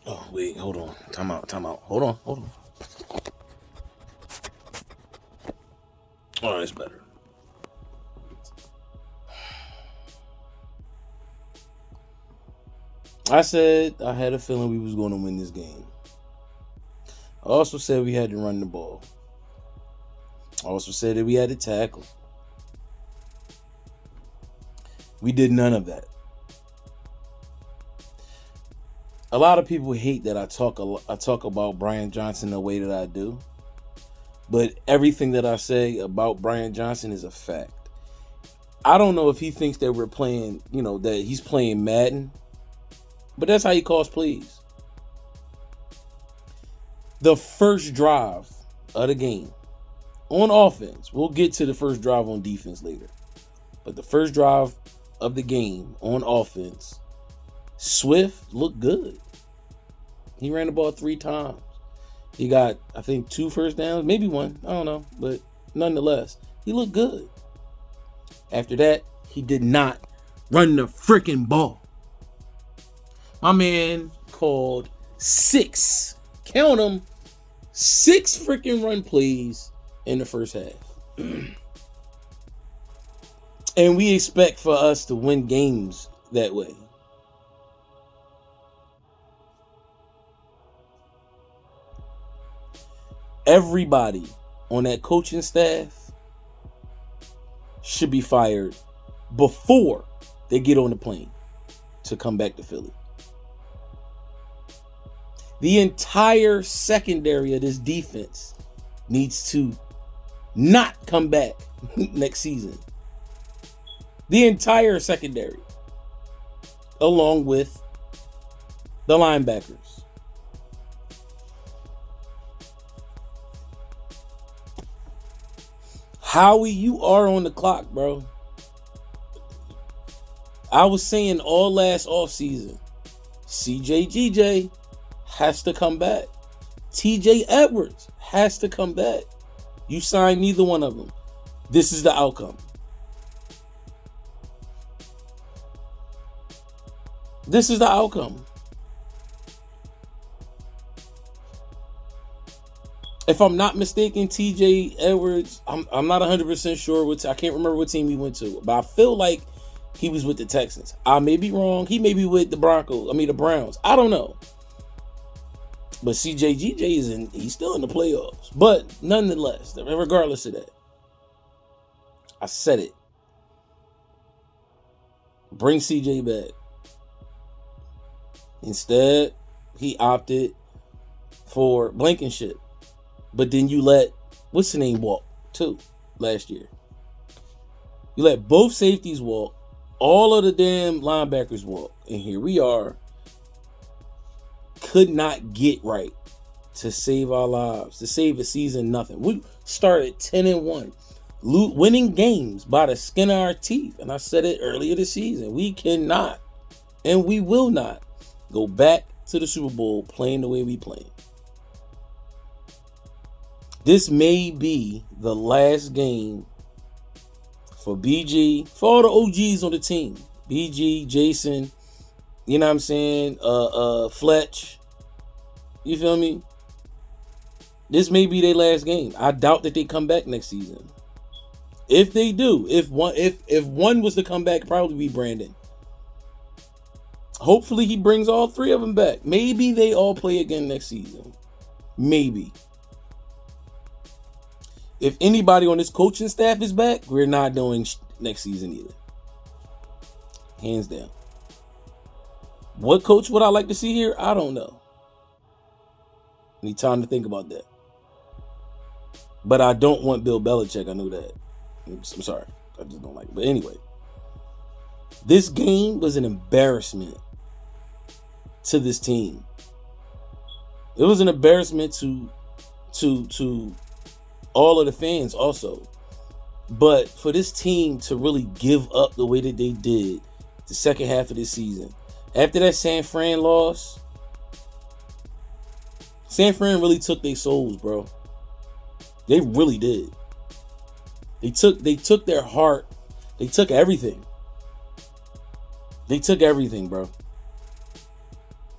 Oh, wait, hold on. Time out. Hold on. All right, it's better. I said I had a feeling we was going to win this game. I also said we had to run the ball. I also said that we had to tackle. We did none of that. A lot of people hate that I talk about Brian Johnson the way that I do. But everything that I say about Brian Johnson is a fact. I don't know if he thinks that we're playing, that he's playing Madden, but that's how he calls plays. The first drive of the game on offense, we'll get to the first drive on defense later, but the first drive of the game on offense, Swift looked good. He ran the ball 3 times. He got, I think, 2 first downs, maybe 1. I don't know. But nonetheless, he looked good. After that, he did not run the freaking ball. My man called 6, count them, 6 freaking run plays in the first half. And we expect for us to win games that way. Everybody on that coaching staff should be fired before they get on the plane to come back to Philly. The entire secondary of this defense needs to not come back next season. The entire secondary, along with the linebackers. Howie, you are on the clock, bro. I was saying all last offseason, CJ has to come back. TJ Edwards has to come back. You signed neither one of them. This is the outcome. This is the outcome. If I'm not mistaken, TJ Edwards, I'm not 100% sure I can't remember what team he went to, but I feel like he was with the Texans. I may be wrong. He may be with the Browns. I don't know. But CJ he's still in the playoffs. But nonetheless, regardless of that, I said it. Bring CJ back. Instead, he opted for Blankenship. But then you let, what's the name, walk too last year. You let both safeties walk. All of the damn linebackers walk. And here we are. Could not get right to save our lives. To save a season, nothing. We started 10-1. Winning games by the skin of our teeth. And I said it earlier this season. We cannot and we will not go back to the Super Bowl playing the way we played. This may be the last game for BG, for all the OGs on the team. BG, Jason, you know what I'm saying? Fletch. You feel me? This may be their last game. I doubt that they come back next season. If they do, if one was to come back, it'd probably be Brandon. Hopefully he brings all 3 of them back. Maybe they all play again next season. Maybe. If anybody on this coaching staff is back, we're not doing next season either. Hands down. What coach would I like to see here? I don't know. Need time to think about that. But I don't want Bill Belichick. I know that. I'm sorry. I just don't like it. But anyway. This game was an embarrassment to this team. It was an embarrassment to all of the fans also. But for this team to really give up the way that they did the second half of this season, after that San Fran loss, San Fran really took their souls, bro. They really did. They took their heart. They took everything. They took everything, bro.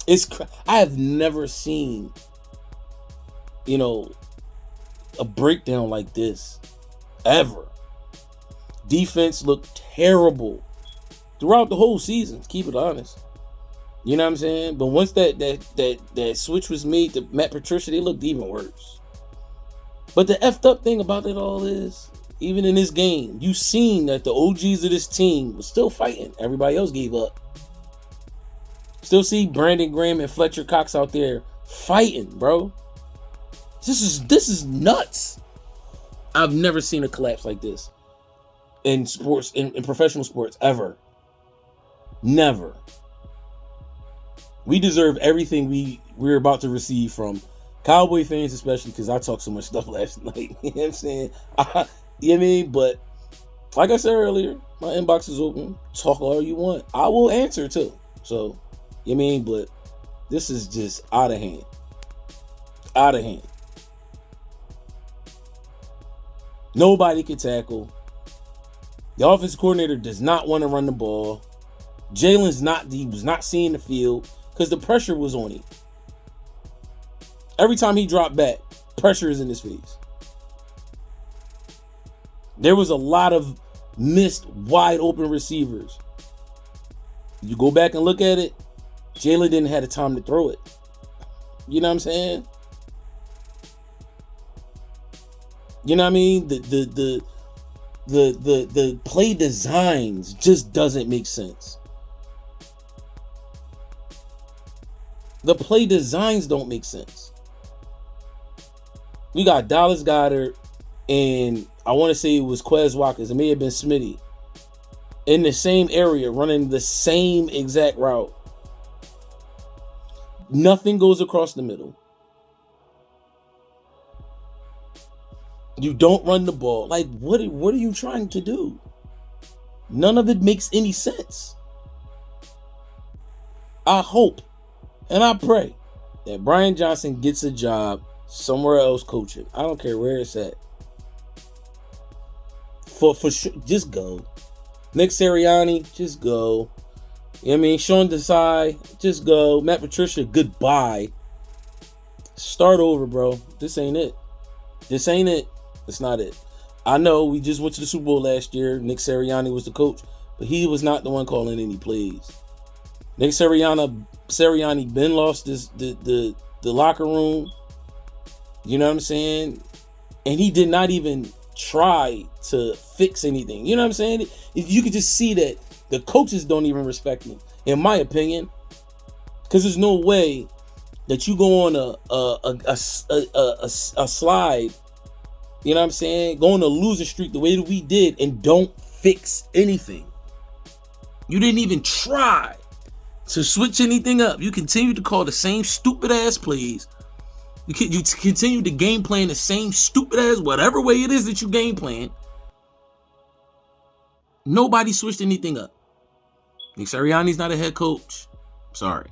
I have never seen, you know, a breakdown like this ever. Defense looked terrible throughout the whole season, to keep it honest. You know what I'm saying? But once that switch was made to Matt Patricia, they looked even worse. But the effed up thing about it all is, even in this game, you seen that the OGs of this team was still fighting. Everybody else gave up. Still see Brandon Graham and Fletcher Cox out there fighting, bro. This is nuts. I've never seen a collapse like this in sports, in professional sports, ever. Never. We deserve everything we're about to receive from Cowboy fans, especially because I talked so much stuff last night. You know what I'm saying? You know what I mean? But like I said earlier, my inbox is open. Talk all you want. I will answer too. So, you know what I mean? But this is just out of hand. Out of hand. Nobody can tackle. The offensive coordinator does not want to run the ball. He was not seeing the field because the pressure was on him. Every time he dropped back, pressure is in his face. There was a lot of missed wide open receivers. You go back and look at it, Jalen didn't have the time to throw it. You know what I'm saying? You know what I mean? The play designs just doesn't make sense. The play designs don't make sense. We got Dallas Goedert and I want to say it was Quez Watkins. It may have been Smitty in the same area running the same exact route. Nothing goes across the middle. You don't run the ball. Like, what are you trying to do? None of it makes any sense. I hope and I pray that Brian Johnson gets a job somewhere else coaching. I don't care where it's at. For sure, just go. Nick Sirianni, just go. You know what I mean? Sean Desai, just go. Matt Patricia, goodbye. Start over, bro. This ain't it. This ain't it. It's not it. I know we just went to the Super Bowl last year. Nick Sirianni was the coach, but he was not the one calling any plays. Nick Sirianni been lost the locker room. You know what I'm saying? And he did not even try to fix anything. You know what I'm saying? You could just see that the coaches don't even respect him, in my opinion. Because there's no way that you go on a slide, you know what I'm saying, go on a losing streak the way that we did and don't fix anything. You didn't even try to switch anything up. You continue to call the same stupid ass plays. You continue to game plan the same stupid ass whatever way it is that you game plan. Nobody switched anything up. Nick Sirianni's not a head coach. Sorry.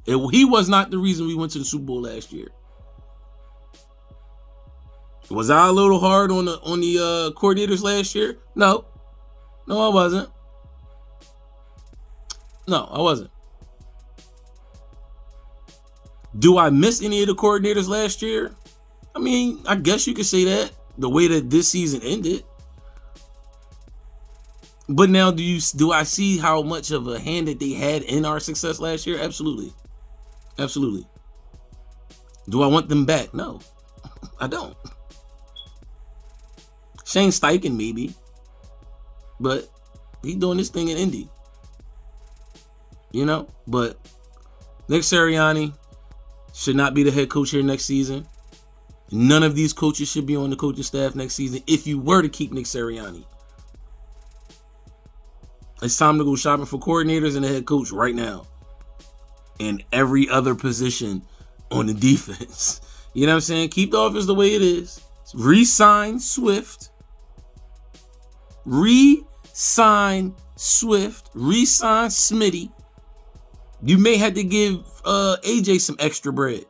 He was not the reason we went to the Super Bowl last year. Was I a little hard on the coordinators last year? No, I wasn't. No, I wasn't. Do I miss any of the coordinators last year? I mean, I guess you could say that, the way that this season ended. But now, do I see how much of a hand that they had in our success last year? Absolutely. Absolutely. Do I want them back? No, I don't. Shane Steichen, maybe. But he's doing this thing in Indy. You know? But Nick Sirianni should not be the head coach here next season. None of these coaches should be on the coaching staff next season if you were to keep Nick Sirianni. It's time to go shopping for coordinators and a head coach right now. And every other position on the defense. You know what I'm saying? Keep the offense the way it is. Re-sign Swift. Re-sign Swift. Re-sign Smitty. You may have to give AJ some extra bread.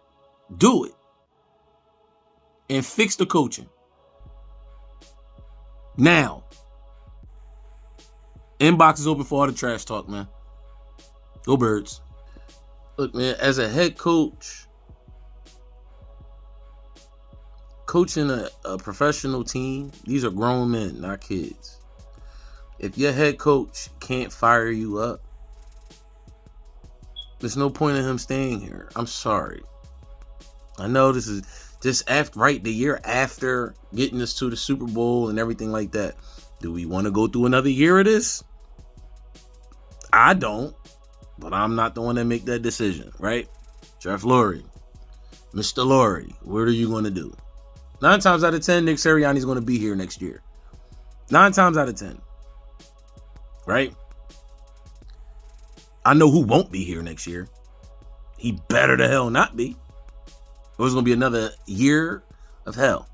Do it. And fix the coaching. Now. Inbox is open for all the trash talk, man. Go Birds. Look, man, as a head coach, coaching a professional team, these are grown men, not kids. If your head coach can't fire you up, there's no point in him staying here. I'm sorry. I know this is just after, right, the year after getting us to the Super Bowl and everything like that. Do we want to go through another year of this? I don't, but I'm not the one that make that decision, right? Jeff Lurie, Mr. Lurie, what are you going to do? 9 times out of 10, Nick Sirianni's going to be here next year. 9 times out of 10, right? I know who won't be here next year. He better the hell not be. Or it's going to be another year of hell.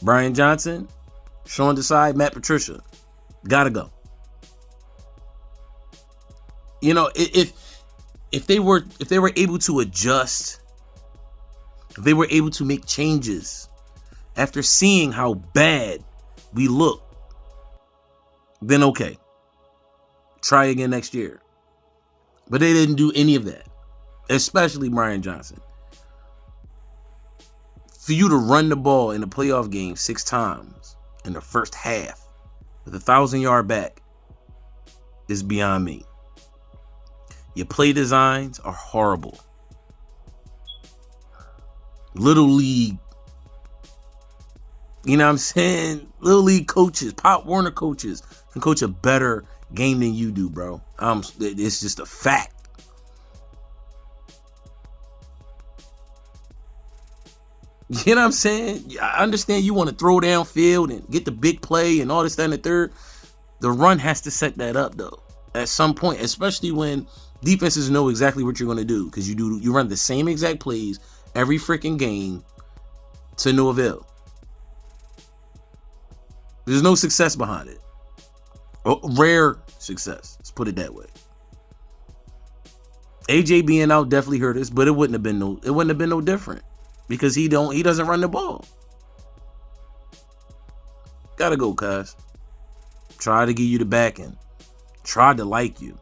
Brian Johnson, Sean Desai, Matt Patricia. Gotta go. You know, if they were able to adjust, if they were able to make changes after seeing how bad we look, then okay. Try again next year. But they didn't do any of that, especially Brian Johnson. For you to run the ball in a playoff game 6 times in the first half with a 1,000-yard back is beyond me. Your play designs are horrible. Little League, you know what I'm saying? Little League coaches, Pop Warner coaches can coach a better game than you do, bro. It's just a fact. You know what I'm saying? I understand you want to throw downfield and get the big play and all this, that, and the third. The run has to set that up, though, at some point, especially when defenses know exactly what you're going to do, because you run the same exact plays every freaking game to no avail. There's no success behind it. Rare success. Let's put it that way. AJ being out definitely hurt us, but it wouldn't have been no different because he doesn't run the ball. Gotta go, cuz. Try to give you the back end. Tried to like you.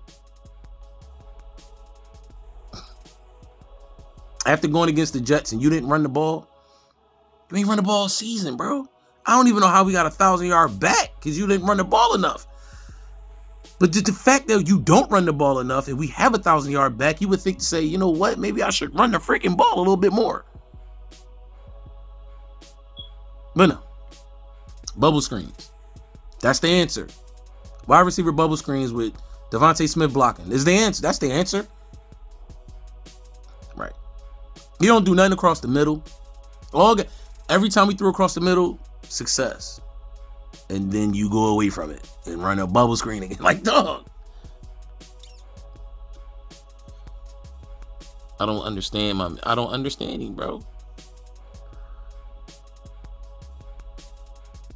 After going against the Jets and you didn't run the ball, you ain't run the ball all season, bro. I don't even know how we got a 1,000-yard back because you didn't run the ball enough. But the fact that you don't run the ball enough and we have a 1,000-yard back, you would think to say, you know what? Maybe I should run the freaking ball a little bit more. But no. Bubble screens. That's the answer. Wide receiver bubble screens with Devontae Smith blocking is the answer. That's the answer. Right. You don't do nothing across the middle. Every time we throw across the middle, success. And then you go away from it and run a bubble screen again. Like, dog. I don't understand him, bro.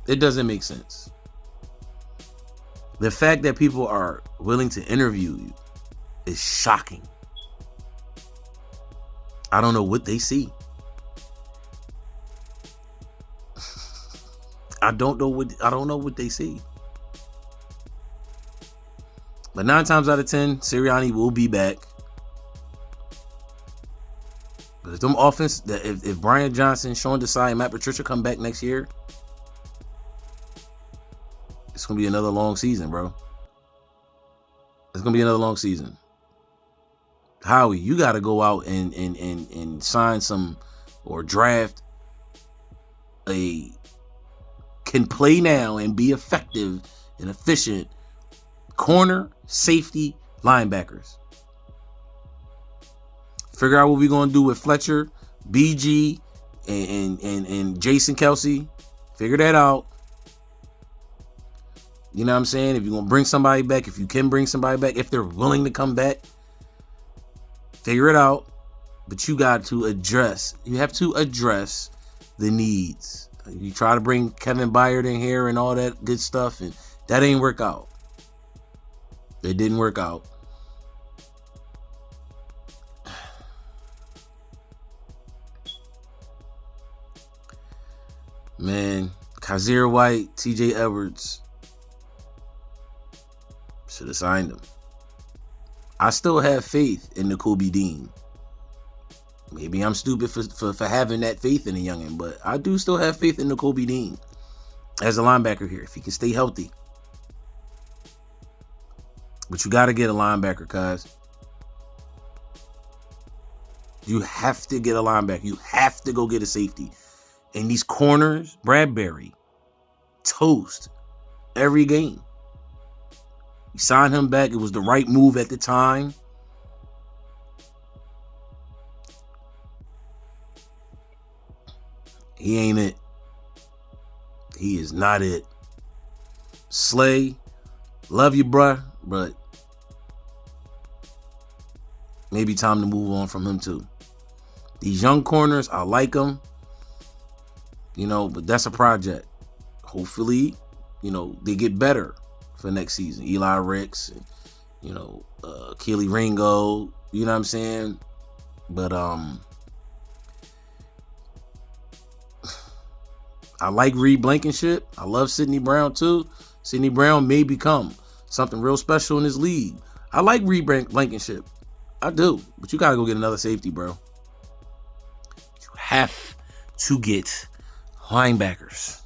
It doesn't make sense. The fact that people are willing to interview you is shocking. I don't know what they see. I don't know what they see. But 9 times out of 10, Sirianni will be back. But if them offense, if Brian Johnson, Sean Desai, and Matt Patricia come back next year, it's gonna be another long season, bro. It's gonna be another long season. Howie, you got to go out and sign some or draft a can play now and be effective and efficient corner, safety, linebackers. Figure out what we're gonna do with Fletcher, BG, and Jason Kelsey. Figure that out. You know what I'm saying? If you're gonna bring somebody back, if you can bring somebody back, if they're willing to come back, figure it out. But you have to address the needs. You try to bring Kevin Byard in here and all that good stuff, and that ain't work out. It didn't work out. Man, Kazir White, TJ Edwards should have signed him. I still have faith in the Kobe Dean. Maybe I'm stupid for having that faith in a youngin, but I do still have faith in the Kobe Dean as a linebacker here, if he can stay healthy. But you got to get a linebacker, cuz. You have to get a linebacker. You have to go get a safety. And these corners, Bradbury, toast every game. You signed him back. It was the right move at the time. He ain't it. He is not it. Slay, love you, bruh, but maybe time to move on from him too. These young corners, I like them, but that's a project. Hopefully, they get better for next season. Eli Ricks, and, Keely Ringo, you know what I'm saying? But I like Reed Blankenship. I love Sidney Brown too. Sidney Brown may become something real special in this league. I like Reed Blankenship. I do. But you got to go get another safety, bro. You have to get linebackers.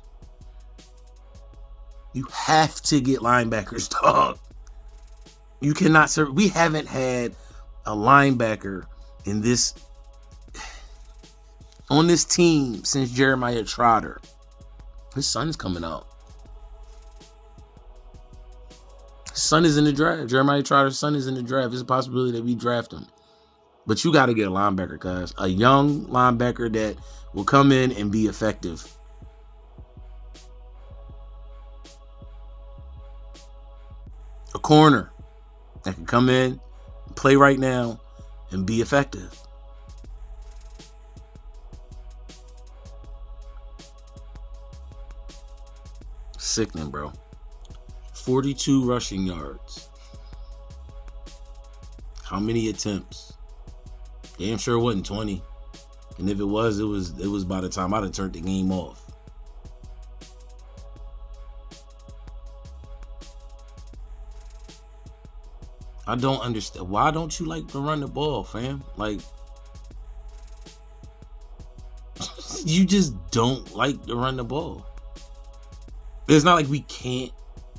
You have to get linebackers, dog. You cannot serve. We haven't had a linebacker on this team since Jeremiah Trotter. His son's coming out. His son is in the draft. Jeremiah Trotter's son is in the draft. There's a possibility that we draft him. But you got to get a linebacker, guys. A young linebacker that will come in and be effective. A corner that can come in, play right now, and be effective. Sickening, bro. 42 rushing yards. How many attempts? Damn sure it wasn't 20. And if it was by the time I'd have turned the game off. I don't understand. Why don't you like to run the ball, fam? Like, you just don't like to run the ball. It's not like we can't.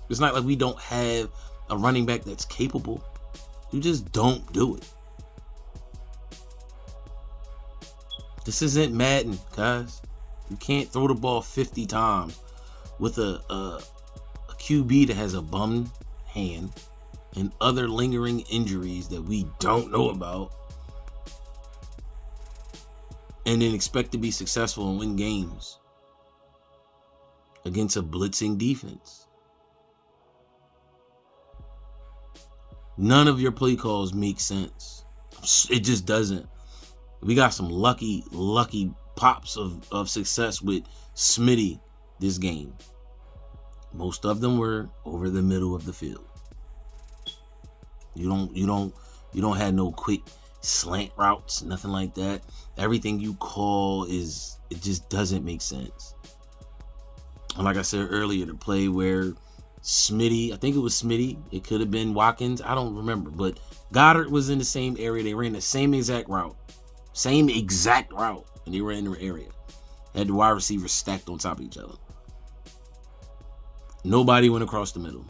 It's not like we don't have a running back that's capable. You just don't do it. This isn't Madden, guys. You can't throw the ball 50 times with a QB that has a bum hand and other lingering injuries that we don't know about, and then expect to be successful and win games against a blitzing defense. None of your play calls make sense. It just doesn't. We got some lucky pops of success with Smitty this game. Most of them were over the middle of the field. You don't have no quick slant routes, nothing like that. Everything you call it just doesn't make sense. And like I said earlier, the play where Smitty, I think it was Smitty, it could have been Watkins, I don't remember, but Goddard was in the same area. They ran the same exact route, and they were in the area. Had the wide receivers stacked on top of each other. Nobody went across the middle.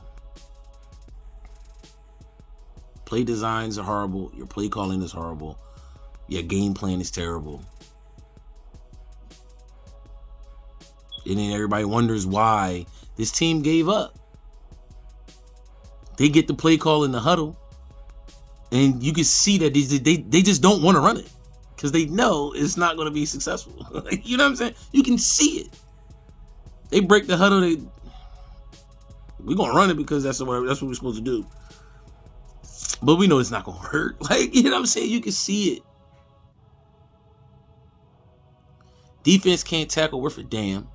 Play designs are horrible. Your play calling is horrible. Your game plan is terrible. And then everybody wonders why this team gave up. They get the play call in the huddle, and you can see that they just don't want to run it because they know it's not going to be successful. You know what I'm saying? You can see it. They break the huddle. We're going to run it because that's what we're supposed to do. But we know it's not going to hurt. You know what I'm saying? You can see it. Defense can't tackle worth a damn.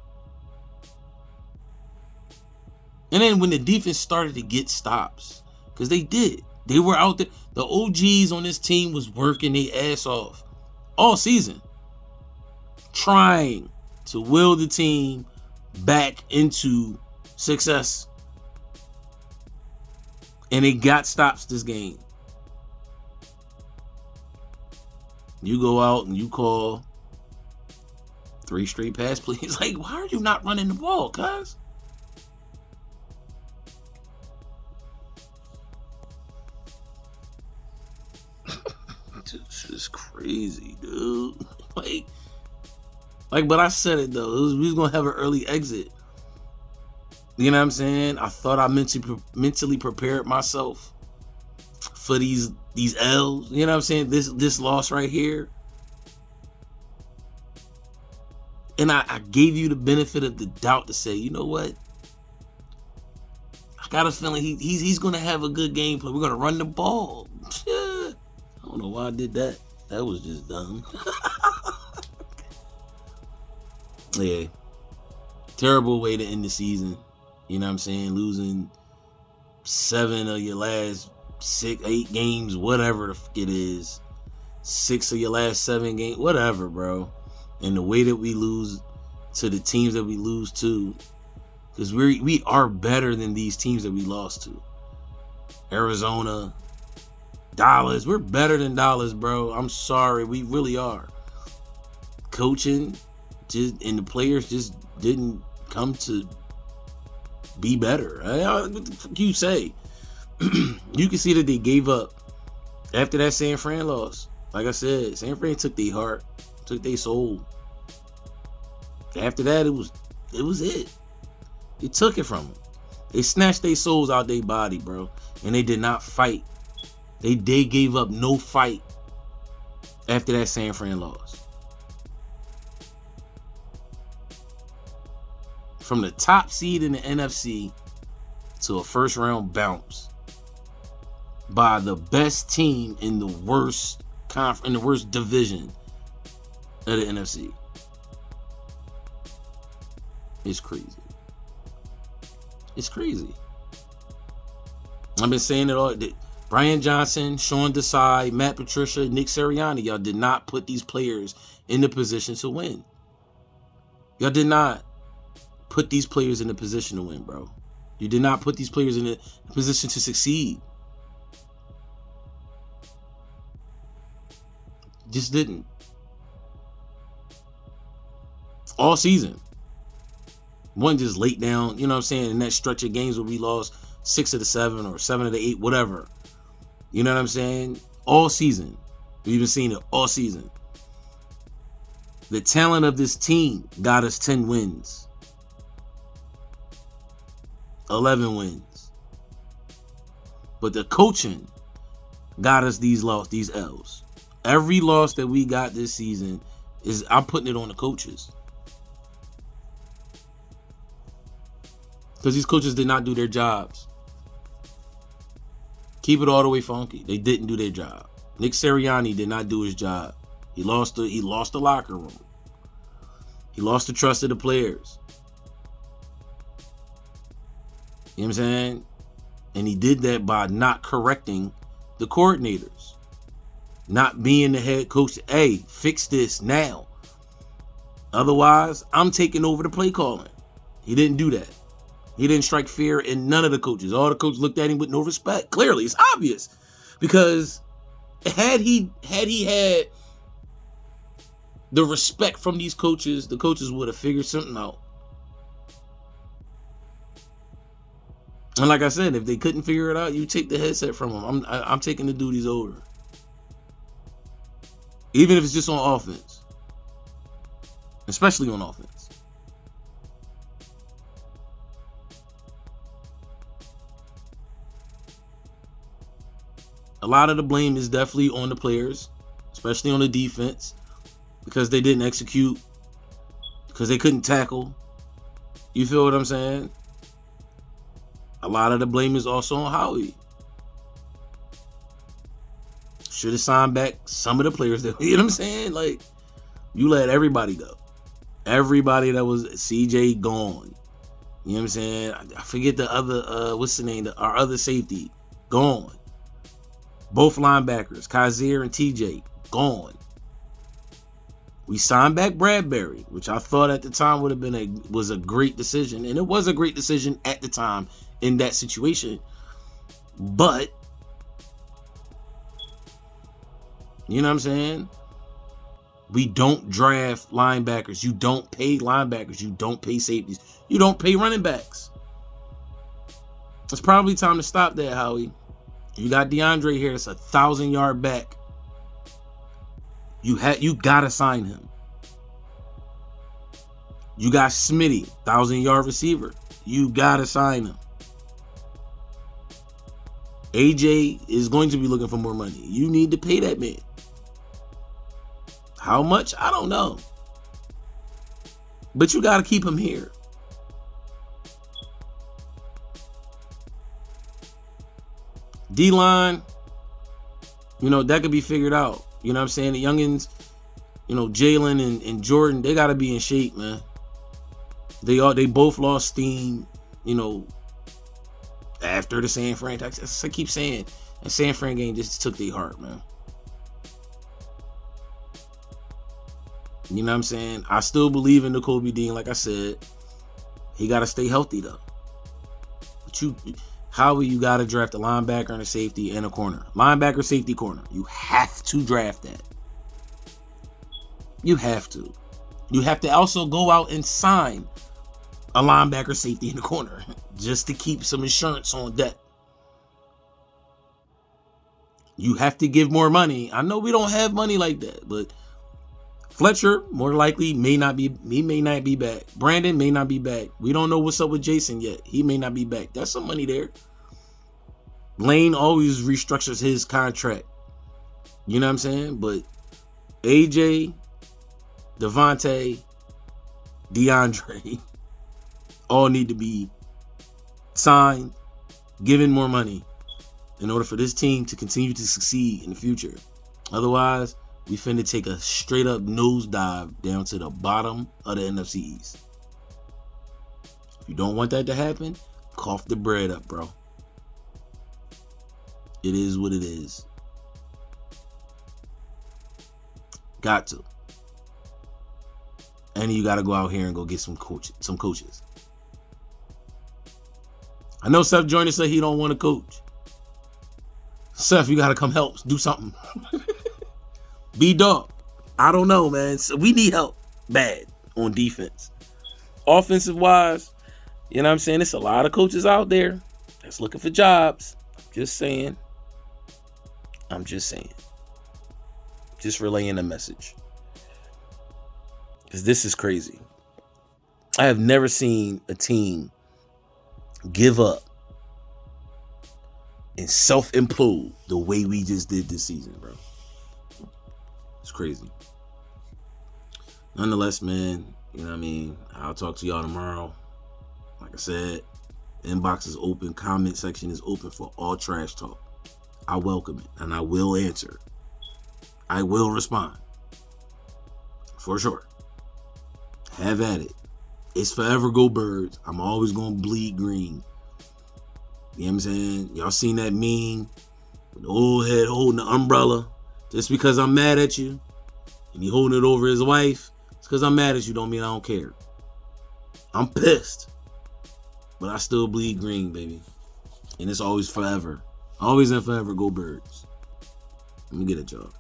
And then when the defense started to get stops, because they did. They were out there. The OGs on this team was working their ass off all season, trying to will the team back into success. And they got stops this game. You go out and you call 3 straight pass plays. Like, why are you not running the ball, cuz? This is crazy, dude. Like, but I said it though. We was gonna have an early exit. You know what I'm saying? I thought I mentally prepared myself for these L's. You know what I'm saying? This loss right here. And I gave you the benefit of the doubt to say, you know what? I got a feeling he's gonna have a good game plan. We're gonna run the ball. I don't know why I did that. That was just dumb. Yeah. Terrible way to end the season. You know what I'm saying? Losing 7 of your last 8 games, whatever the fuck it is. 6 of your last 7 games, whatever, bro. And the way that we lose to the teams that we lose to, because we are better than these teams that we lost to. Arizona, Dallas, we're better than Dallas, bro. I'm sorry, we really are. Coaching, and the players just didn't come to be better. What the fuck you say? You can see that they gave up after that San Fran loss. Like I said, San Fran took their heart, took their soul. After that, it was it. They took it from them. They snatched their souls out their body, bro, and they did not fight. They gave up no fight after that San Fran loss. From the top seed in the NFC to a first round bounce by the best team in the worst division of the NFC. It's crazy. It's crazy. I've been saying it all. Brian Johnson, Sean Desai, Matt Patricia, Nick Sirianni, y'all did not put these players in the position to win. Y'all did not put these players in a position to win, bro. You did not put these players in a position to succeed. Just didn't. All season. One just laid down, you know what I'm saying, in that stretch of games where we lost 6 of the 7 or 7 of the 8, whatever. You know what I'm saying? All season. We've been seeing it all season. The talent of this team got us 10 wins. 11 wins. But the coaching got us these L's. Every loss that we got this season I'm putting it on the coaches. Because these coaches did not do their jobs. Keep it all the way funky. They didn't do their job. Nick Sirianni did not do his job. He lost the locker room. He lost the trust of the players. You know what I'm saying? And he did that by not correcting the coordinators. Not being the head coach. Hey, fix this now. Otherwise, I'm taking over the play calling. He didn't do that. He didn't strike fear in none of the coaches. All the coaches looked at him with no respect. Clearly, it's obvious. Because had he had the respect from these coaches, the coaches would have figured something out. And like I said, if they couldn't figure it out, you take the headset from them. I'm taking the duties over. Even if it's just on offense. Especially on offense. A lot of the blame is definitely on the players, especially on the defense, because they didn't execute, because they couldn't tackle. You feel what I'm saying? A lot of the blame is also on Howie. Should have signed back some of the players that, you know what I'm saying? Like, you let everybody go. Everybody that was CJ gone. You know what I'm saying? I forget the other, what's the name? Our other safety, gone. Both linebackers, Kaiser and TJ, gone. We signed back Bradbury, which I thought at the time was a great decision, and it was a great decision at the time in that situation. But you know what I'm saying? We don't draft linebackers. You don't pay linebackers. You don't pay safeties. You don't pay running backs. It's probably time to stop that, Howie. You got DeAndre here. That's a 1,000-yard back. You gotta sign him. You got Smitty, 1,000-yard receiver. You gotta sign him. AJ is going to be looking for more money. You need to pay that man. How much? I don't know. But you got to keep him here. D-line, that could be figured out. You know what I'm saying? The youngins, Jalen and Jordan, they got to be in shape, man. They both lost steam, after the San Fran. I keep saying, the San Fran game just took their heart, man. You know what I'm saying? I still believe in Kobe Dean. Like I said, he got to stay healthy, though. But you got to draft a linebacker and a safety and a corner. Linebacker, safety, corner. You have to draft that. You have to. You have to also go out and sign a linebacker, safety, and a corner just to keep some insurance on deck. You have to give more money. I know we don't have money like that, but Fletcher, more likely, may not be back. Brandon may not be back. We don't know what's up with Jason yet. He may not be back. That's some money there. Lane always restructures his contract. You know what I'm saying? But AJ, Devontae, DeAndre all need to be signed, given more money in order for this team to continue to succeed in the future. Otherwise, we finna take a straight up nosedive down to the bottom of the NFC East. If you don't want that to happen, cough the bread up, bro. It is what it is. Got to. And you got to go out here and go get some coaches. I know Seth Joyner said he don't want to coach. Seth, you got to come help. Do something. B-Dog. I don't know, man. So we need help bad on defense. Offensive wise, you know what I'm saying? There's a lot of coaches out there that's looking for jobs. I'm just saying. Just relaying a message. Because this is crazy. I have never seen a team give up and self-implode the way we just did this season, bro. It's crazy. Nonetheless, man, you know what I mean? I'll talk to y'all tomorrow. Like I said, inbox is open. Comment section is open for all trash talk. I welcome it, and I will answer. I will respond. For sure. Have at it. It's forever go Birds. I'm always going to bleed green. You know what I'm saying? Y'all seen that meme with the old head holding the umbrella? Just because I'm mad at you and he holding it over his wife, it's because I'm mad at you don't mean I don't care. I'm pissed. But I still bleed green, baby. And it's always forever. Always and forever go Birds. Let me get it, y'all.